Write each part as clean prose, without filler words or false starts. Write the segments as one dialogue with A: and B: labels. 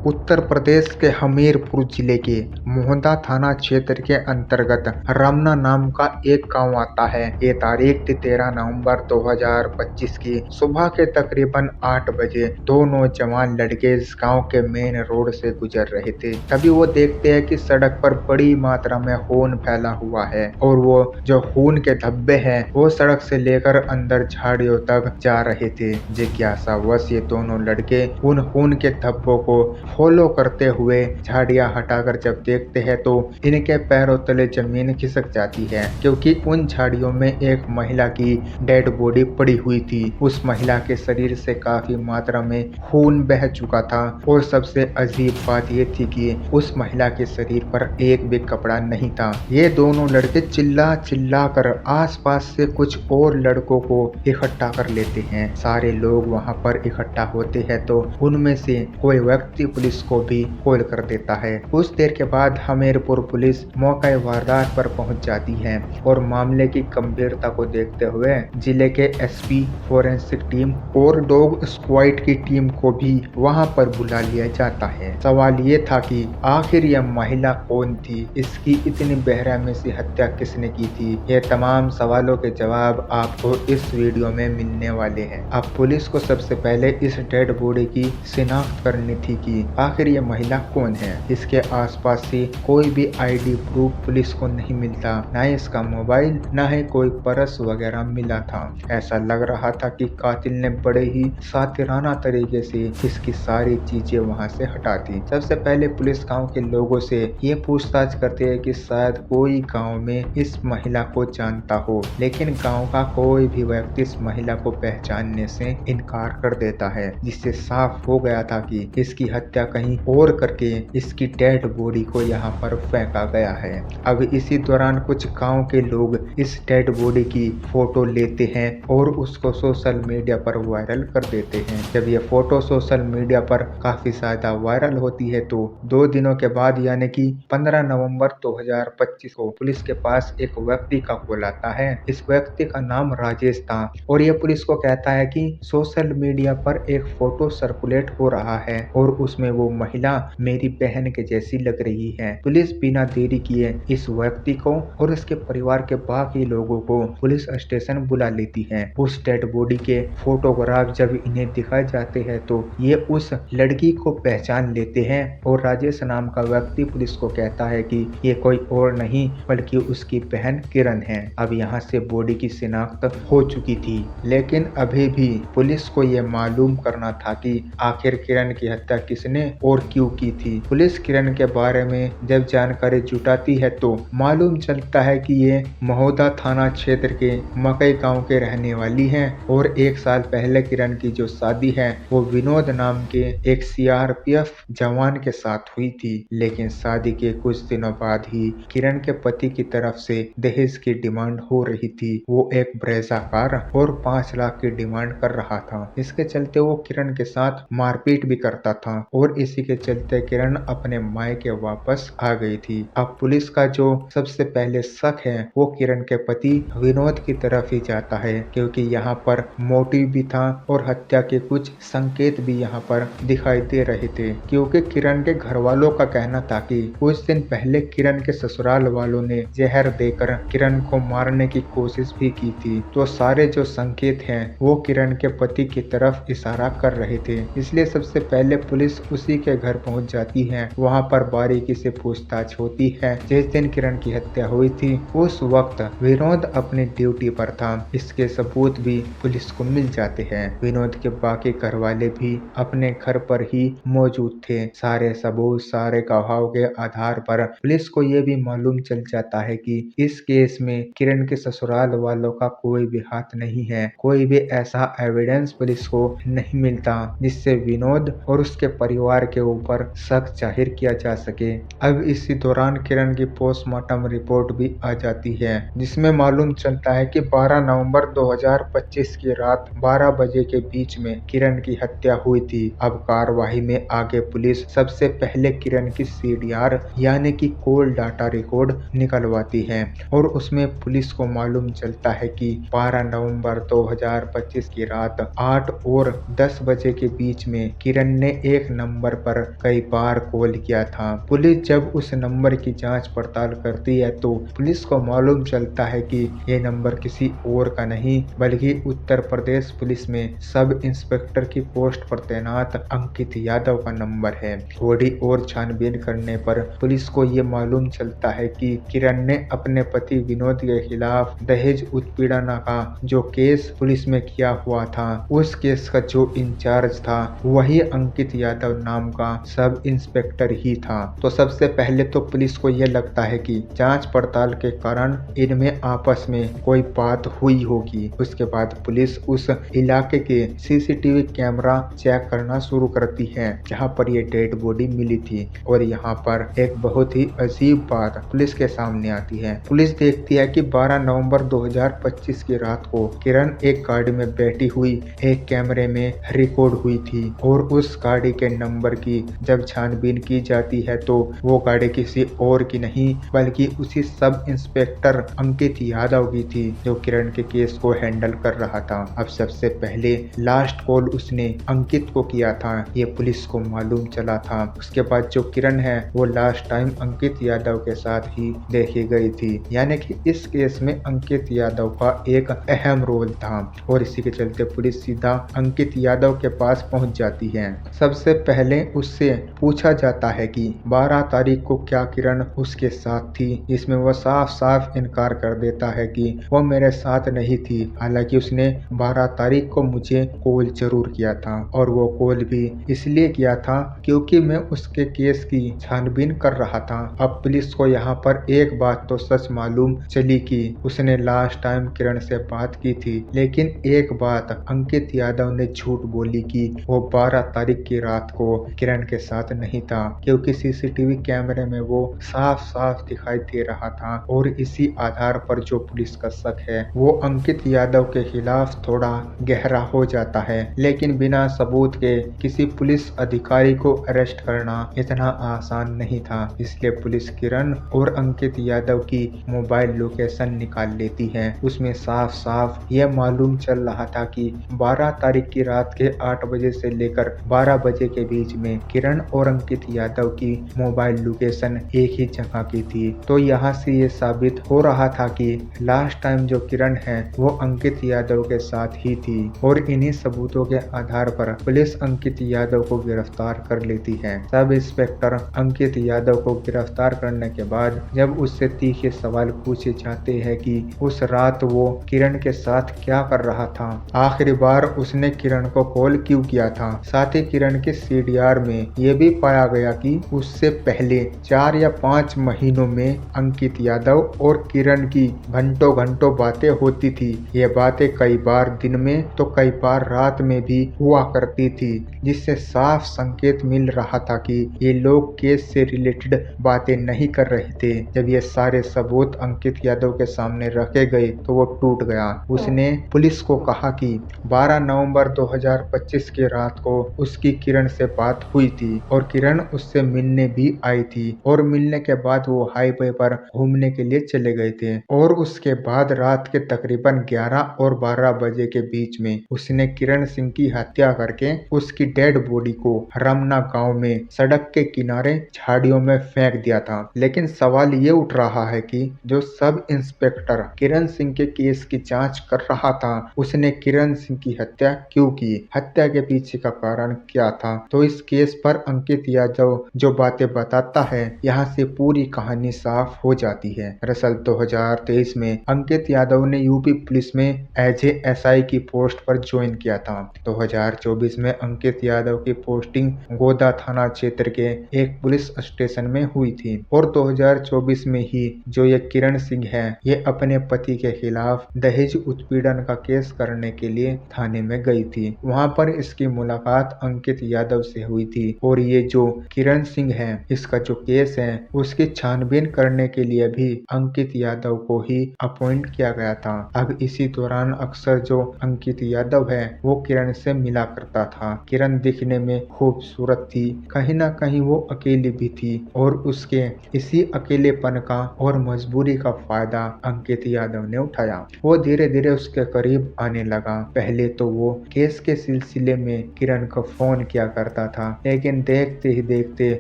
A: उत्तर प्रदेश के हमीरपुर जिले के मोहदा थाना क्षेत्र के अंतर्गत रमना नाम का एक गांव आता है। ये तारीख थी 13 नवंबर 2025 की। सुबह के तकरीबन 8 बजे दो नौजवान लड़के इस गांव के मेन रोड से गुजर रहे थे। तभी वो देखते हैं कि सड़क पर बड़ी मात्रा में खून फैला हुआ है और वो जो खून के धब्बे हैं वो सड़क से लेकर अंदर झाड़ियों तक जा रहे थे। जिज्ञासावश ये दोनों लड़के उन खून के धब्बों को फॉलो करते हुए झाड़ियां हटाकर जब देखते हैं तो इनके पैरों तले जमीन खिसक जाती है, क्योंकि उन झाड़ियों में एक महिला की डेड बॉडी पड़ी हुई थी। उस महिला के शरीर से काफी मात्रा में खून बह चुका था और सबसे अजीब बात ये थी कि उस महिला के शरीर पर एक भी कपड़ा नहीं था। ये दोनों लड़के चिल्ला चिल्ला कर आसपास से कुछ और लड़कों को इकट्ठा कर लेते हैं। सारे लोग वहां पर इकट्ठा होते हैं तो उनमें से कोई व्यक्ति पुलिस को भी कॉल कर देता है। कुछ देर के बाद हमीरपुर पुलिस मौके वारदात पर पहुंच जाती है और मामले की गंभीरता को देखते हुए जिले के एसपी, फोरेंसिक टीम और डॉग स्क्वाड की टीम को भी वहां पर बुला लिया जाता है। सवाल ये था कि आखिर यह महिला कौन थी, इसकी इतनी बेरहमी से हत्या किसने की थी। ये तमाम सवालों के जवाब आपको इस वीडियो में मिलने वाले हैं। अब पुलिस को सबसे पहले इस डेड बॉडी की शिनाख्त करनी थी कि आखिर ये महिला कौन है। इसके आसपास से कोई भी आईडी प्रूफ पुलिस को नहीं मिलता, न ही इसका मोबाइल, न ही कोई पर्स वगैरह मिला था। ऐसा लग रहा था कि कातिल ने बड़े ही सातिराना तरीके से इसकी सारी चीजें वहां से हटा दी। सबसे पहले पुलिस गांव के लोगों से ये पूछताछ करती है कि शायद कोई गांव में इस महिला को जानता हो, लेकिन गांव का कोई भी व्यक्ति इस महिला को पहचानने से इनकार कर देता है, जिससे साफ हो गया था कि इसकी हत्या कहीं और करके इसकी डेड बॉडी को यहाँ पर फेंका गया है। अब इसी दौरान कुछ गांव के लोग इस डेड बॉडी की फोटो लेते हैं और उसको सोशल मीडिया पर वायरल कर देते हैं। जब ये फोटो सोशल मीडिया पर काफी ज्यादा वायरल होती है तो 2 दिनों के बाद यानी कि 15 नवंबर 2025 को पुलिस के पास एक व्यक्ति का कॉल आता है। इस व्यक्ति का नाम राजेश था और ये पुलिस को कहता है कि सोशल मीडिया पर एक फोटो सर्कुलेट हो रहा है और उसमें वो महिला मेरी बहन के जैसी लग रही है। पुलिस बिना देरी किए इस व्यक्ति को और उसके परिवार के बाकी लोगों को पुलिस स्टेशन बुला लेती है। उस डेड बॉडी के फोटोग्राफ जब इन्हें दिखाए जाते हैं तो ये उस लड़की को पहचान लेते हैं और राजेश नाम का व्यक्ति पुलिस को कहता है कि ये कोई और नहीं बल्कि उसकी बहन किरण है। अब यहाँ से बॉडी की शिनाख्त हो चुकी थी, लेकिन अभी भी पुलिस को ये मालूम करना था कि आखिर किरण की हत्या किसने और क्यों की थी। पुलिस किरण के बारे में जब जानकारी जुटाती है तो मालूम चलता है कि ये महोदा थाना क्षेत्र के मकई गांव के रहने वाली हैं और 1 साल पहले किरण की जो शादी है वो विनोद नाम के एक सीआरपीएफ जवान के साथ हुई थी। लेकिन शादी के कुछ दिनों बाद ही किरण के पति की तरफ से दहेज की डिमांड हो रही थी। वो एक ब्रेजा कार और 5 लाख की डिमांड कर रहा था। इसके चलते वो किरण के साथ मारपीट भी करता था और इसी के चलते किरण अपने मायके वापस आ गई थी। अब पुलिस का जो सबसे पहले शक है वो किरण के पति विनोद की तरफ ही जाता है, क्योंकि यहाँ पर मोटिव भी था और हत्या के कुछ संकेत भी यहाँ पर दिखाई दे रहे थे। क्योंकि किरण के घर वालों का कहना था कि कुछ दिन पहले किरण के ससुराल वालों ने जहर देकर किरण को मारने की कोशिश भी की थी। तो सारे जो संकेत हैं वो किरण के पति की तरफ इशारा कर रहे थे। इसलिए सबसे पहले पुलिस उसी के घर पहुंच जाती है। वहां पर बारीकी से पूछताछ होती है। जिस दिन किरण की हत्या हुई थी उस वक्त विनोद अपनी ड्यूटी पर था। इसके सबूत भी पुलिस को मिल जाते हैं। विनोद के बाकी घर वाले भी अपने घर पर ही मौजूद थे। सारे सबूत, सारे गवाहों के आधार पर पुलिस को ये भी मालूम चल जाता है कि इस केस में किरण के ससुराल वालों का कोई भी हाथ नहीं है। कोई भी ऐसा एविडेंस पुलिस को नहीं मिलता जिससे विनोद और उसके परिवार के ऊपर शक जाहिर किया जा सके। अब इसी दौरान किरण की पोस्टमार्टम रिपोर्ट भी आ जाती है, जिसमें मालूम चलता है कि 12 नवंबर 2025 की रात 12 बजे के बीच में किरण की हत्या हुई थी। अब कार्यवाही में आगे पुलिस सबसे पहले किरण की सीडीआर यानी कि कॉल डाटा रिकॉर्ड निकलवाती है और उसमें पुलिस को मालूम चलता है कि 12 नवंबर 2025 की रात 8 और 10 बजे के बीच में किरण ने एक नंबर नंबर पर कई बार कॉल किया था। पुलिस जब उस नंबर की जांच पड़ताल करती है तो पुलिस को मालूम चलता है कि ये नंबर किसी और का नहीं बल्कि उत्तर प्रदेश पुलिस में सब इंस्पेक्टर की पोस्ट पर तैनात अंकित यादव का नंबर है। थोड़ी और छानबीन करने पर पुलिस को ये मालूम चलता है कि किरण ने अपने पति विनोद के खिलाफ दहेज उत्पीड़न का जो केस पुलिस में किया हुआ था, उस केस का जो इंचार्ज था वही अंकित यादव नाम का सब इंस्पेक्टर ही था। तो सबसे पहले तो पुलिस को यह लगता है कि जांच पड़ताल के कारण इनमें आपस में कोई बात हुई होगी। उसके बाद पुलिस उस इलाके के सीसीटीवी कैमरा चेक करना शुरू करती है जहां पर ये डेड बॉडी मिली थी। और यहाँ पर एक बहुत ही अजीब बात पुलिस के सामने आती है। पुलिस देखती है कि 12 नवंबर 2025 की रात को किरण एक गाड़ी में बैठी हुई एक कैमरे में रिकॉर्ड हुई थी और उस गाड़ी के नंबर की जब छानबीन की जाती है तो वो गाड़ी किसी और की नहीं बल्कि उसी सब इंस्पेक्टर अंकित यादव की थी जो किरण के केस को हैंडल कर रहा था। अब सबसे पहले लास्ट कॉल उसने अंकित को किया था, ये पुलिस को मालूम चला था। उसके बाद जो किरण है वो लास्ट टाइम अंकित यादव के साथ ही देखी गई थी, यानी कि इस केस में अंकित यादव का एक अहम रोल था और इसी के चलते पुलिस सीधा अंकित यादव के पास पहुंच जाती है। सबसे पहले उससे पूछा जाता है कि 12 तारीख को क्या किरण उसके साथ थी, इसमें वो साफ साफ इनकार कर देता है कि वो मेरे साथ नहीं थी। हालांकि उसने 12 तारीख को मुझे कॉल जरूर किया था और वो कॉल भी इसलिए किया था क्योंकि मैं उसके केस की छानबीन कर रहा था। अब पुलिस को यहाँ पर एक बात तो सच मालूम चली कि उसने लास्ट टाइम किरण से बात की थी, लेकिन एक बात अंकित यादव ने झूठ बोली कि वो 12 तारीख की रात को किरण के साथ नहीं था, क्योंकि सीसीटीवी कैमरे में वो साफ साफ दिखाई दे रहा था। और इसी आधार पर जो पुलिस का शक है वो अंकित यादव के खिलाफ थोड़ा गहरा हो जाता है, लेकिन बिना सबूत के किसी पुलिस अधिकारी को अरेस्ट करना इतना आसान नहीं था। इसलिए पुलिस किरण और अंकित यादव की मोबाइल लोकेशन निकाल लेती है। उसमें साफ साफ ये मालूम चल रहा था कि 12 तारीख की रात के 8 बजे से लेकर 12 बजे के बीच में किरण और अंकित यादव की मोबाइल लोकेशन एक ही जगह की थी। तो यहाँ से ये साबित हो रहा था कि लास्ट टाइम जो किरण है वो अंकित यादव के साथ ही थी और इन्हीं सबूतों के आधार पर पुलिस अंकित यादव को गिरफ्तार कर लेती है। सब इंस्पेक्टर अंकित यादव को गिरफ्तार करने के बाद जब उससे तीखे सवाल पूछे जाते हैं कि उस रात वो किरण के साथ क्या कर रहा था, आखिरी बार उसने किरण को कॉल क्यों किया था, साथ ही किरण के सीडीआर में ये भी पाया गया कि उससे पहले 4 या 5 महीनों में अंकित यादव और किरण की घंटों घंटों बातें होती थी। ये बातें कई बार दिन में तो कई बार रात में भी हुआ करती थी, जिससे साफ संकेत मिल रहा था कि ये लोग केस से रिलेटेड बातें नहीं कर रहे थे। जब ये सारे सबूत अंकित यादव के सामने रखे गए तो वो टूट गया। उसने पुलिस को कहा कि 12 नवंबर 2025 की रात को उसकी किरण से बात हुई थी और किरण उससे मिलने भी आई थी और मिलने के बाद वो हाईवे पर घूमने के लिए चले गए थे और उसके बाद रात के तकरीबन 11 और 12 बजे के बीच में उसने किरण सिंह की हत्या करके उसकी डेड बॉडी को रमना गांव में सड़क के किनारे झाड़ियों में फेंक दिया था। लेकिन सवाल ये उठ रहा है कि जो सब इंस्पेक्टर किरण सिंह के केस की जांच कर रहा था उसने किरण सिंह की हत्या क्यों की, हत्या के पीछे का कारण क्या था। तो इस केस पर अंकित यादव जो बातें बताता है यहाँ से पूरी कहानी साफ हो जाती है। दरअसल 2023 में अंकित यादव ने यूपी पुलिस में एज ए एसआई की पोस्ट पर ज्वाइन किया था। 2024 में अंकित यादव की पोस्टिंग गोदा थाना क्षेत्र के एक पुलिस स्टेशन में हुई थी और 2024 में ही जो ये किरण सिंह है ये अपने पति के खिलाफ दहेज उत्पीड़न का केस करने के लिए थाने में गई थी। वहां पर इसकी मुलाकात अंकित यादव से हुई थी और ये जो किरण सिंह है इसका जो केस है उसकी छानबीन करने के लिए भी अंकित यादव को ही अपॉइंट किया गया था। अब इसी दौरान अक्सर जो अंकित यादव है वो किरण से मिला करता था। किरण दिखने में खूबसूरत थी, कहीं ना कहीं वो अकेली भी थी और उसके इसी अकेलेपन का और मजबूरी का फायदा अंकित यादव ने उठाया। वो धीरे धीरे उसके करीब आने लगा। पहले तो वो केस के सिलसिले में किरण को फोन किया करता लगता था, लेकिन देखते ही देखते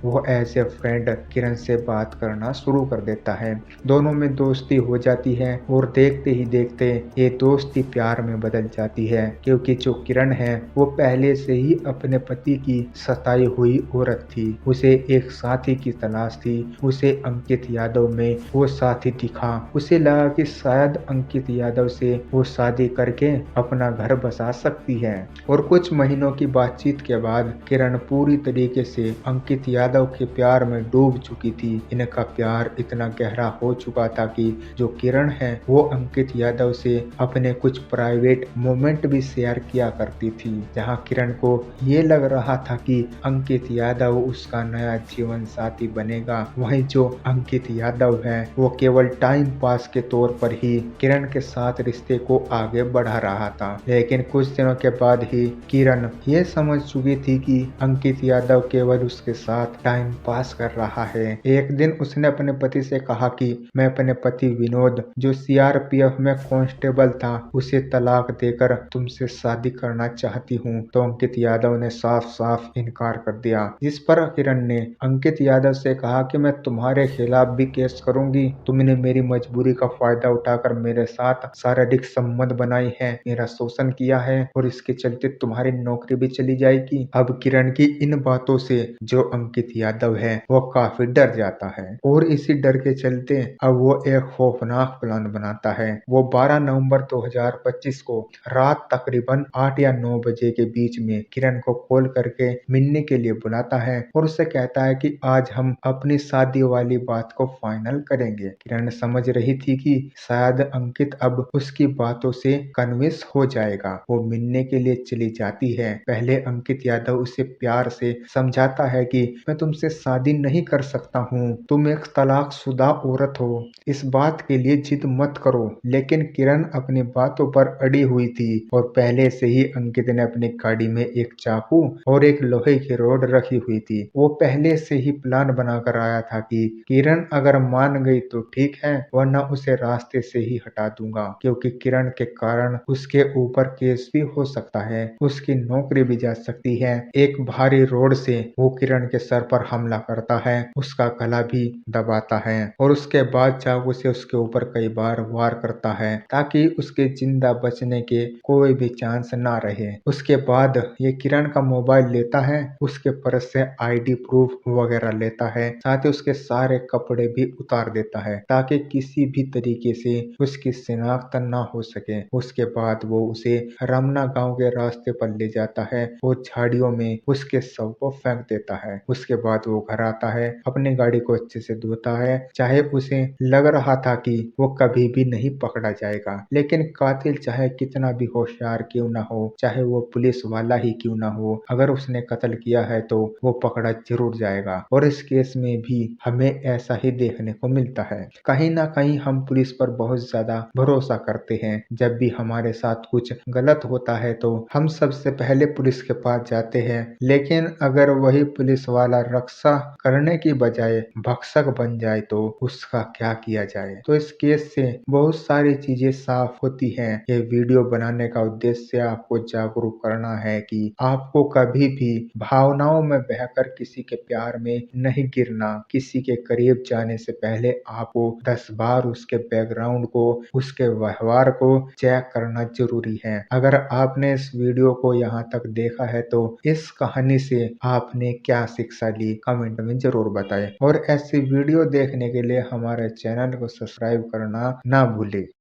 A: वो एज ए फ्रेंड किरण से बात करना शुरू कर देता है। दोनों में दोस्ती हो जाती है और देखते ही देखते ये दोस्ती प्यार में बदल जाती है, क्योंकि जो किरण है वो पहले से ही अपने पति की सताई हुई औरत थी। उसे एक साथी की तलाश थी। उसे अंकित यादव में वो साथी दिखा। उसे लगा कि शायद अंकित यादव से वो शादी करके अपना घर बसा सकती है। और कुछ महीनों की बातचीत के बाद किरण पूरी तरीके से अंकित यादव के प्यार में डूब चुकी थी। इनका प्यार इतना गहरा हो चुका था कि जो किरण है वो अंकित यादव से अपने कुछ प्राइवेट मोमेंट भी शेयर किया करती थी, जहां किरण को ये लग रहा था कि अंकित यादव उसका नया जीवन साथी बनेगा। वहीं जो अंकित यादव है वो केवल टाइम पास के तौर पर ही किरण के साथ रिश्ते को आगे बढ़ा रहा था। लेकिन कुछ दिनों के बाद ही किरण ये समझ चुकी थी कि अंकित यादव केवल उसके साथ टाइम पास कर रहा है। एक दिन उसने अपने पति से कहा कि मैं अपने पति विनोद, जो सीआरपीएफ में कांस्टेबल था, उसे तलाक देकर तुमसे शादी करना चाहती हूँ। तो अंकित यादव ने साफ साफ इनकार कर दिया, जिस पर किरण ने अंकित यादव से कहा कि मैं तुम्हारे खिलाफ भी केस करूंगी। तुमने मेरी मजबूरी का फायदा उठाकर मेरे साथ शारीरिक संबंध बनाई है, मेरा शोषण किया है और इसके चलते तुम्हारी नौकरी भी चली जाएगी। अब किरण की इन बातों से जो अंकित यादव है वो काफी डर जाता है और इसी डर के चलते अब वो एक खौफनाक प्लान बनाता है। वो 12 नवंबर 2025 को रात तकरीबन 8 या 9 बजे के बीच में किरण को कॉल करके मिलने के लिए बुलाता है और उससे कहता है कि आज हम अपनी शादी वाली बात को फाइनल करेंगे। किरण समझ रही थी कि शायद अंकित अब उसकी बातों से कन्विंस हो जाएगा। वो मिलने के लिए चली जाती है। पहले अंकित यादव उसे प्यार से समझाता है कि मैं तुमसे शादी नहीं कर सकता हूँ, तुम एक तलाकशुदा औरत हो, इस बात के लिए जिद मत करो। लेकिन किरण अपनी बातों पर अड़ी हुई थी और पहले से ही अंकित ने अपनी गाड़ी में एक चाकू और एक लोहे की रॉड रखी हुई थी। वो पहले से ही प्लान बनाकर आया था कि किरण अगर मान गई तो ठीक है, वरना उसे रास्ते से ही हटा दूंगा, क्योंकि किरण के कारण उसके ऊपर केस भी हो सकता है, उसकी नौकरी भी जा सकती है। एक भारी रोड से वो किरण के सर पर हमला करता है, उसका गला भी दबाता है और उसके बाद चाकू से उसके ऊपर कई बार वार करता है ताकि उसके जिंदा बचने के कोई भी चांस ना रहे। उसके बाद ये किरण का मोबाइल लेता है, उसके पर्स से आईडी प्रूफ वगैरह लेता है, साथ ही उसके सारे कपड़े भी उतार देता है ताकि किसी भी तरीके से उसकी शिनाख्त ना हो सके। उसके बाद वो उसे रमना गांव के रास्ते पर ले जाता है और झाड़ियों में उसके शव को फेंक देता है। उसके बाद वो घर आता है, अपनी गाड़ी को अच्छे से धोता है। चाहे उसे लग रहा था कि वो कभी भी नहीं पकड़ा जाएगा, लेकिन कातिल चाहे कितना भी होशियार क्यों ना हो, चाहे वो पुलिस वाला ही क्यों ना हो, अगर उसने कत्ल किया है तो वो पकड़ा जरूर जाएगा। और इस केस में भी हमें ऐसा ही देखने को मिलता है। कहीं ना कहीं हम पुलिस पर बहुत ज्यादा भरोसा करते हैं। जब भी हमारे साथ कुछ गलत होता है तो हम सबसे पहले पुलिस के पास जाते हैं, लेकिन अगर वही पुलिस वाला रक्षा करने की बजाय भक्षक बन जाए तो उसका क्या किया जाए। तो इस केस से बहुत सारी चीजें साफ होती हैं। ये वीडियो बनाने का उद्देश्य आपको जागरूक करना है कि आपको कभी भी भावनाओं में बहकर किसी के प्यार में नहीं गिरना। किसी के करीब जाने से पहले आपको 10 बार उसके बैकग्राउंड को, उसके व्यवहार को चेक करना जरूरी है। अगर आपने इस वीडियो को यहाँ तक देखा है तो इस कहानी से आपने क्या शिक्षा ली, कमेंट में जरूर बताएं और ऐसी वीडियो देखने के लिए हमारे चैनल को सब्सक्राइब करना ना भूलें।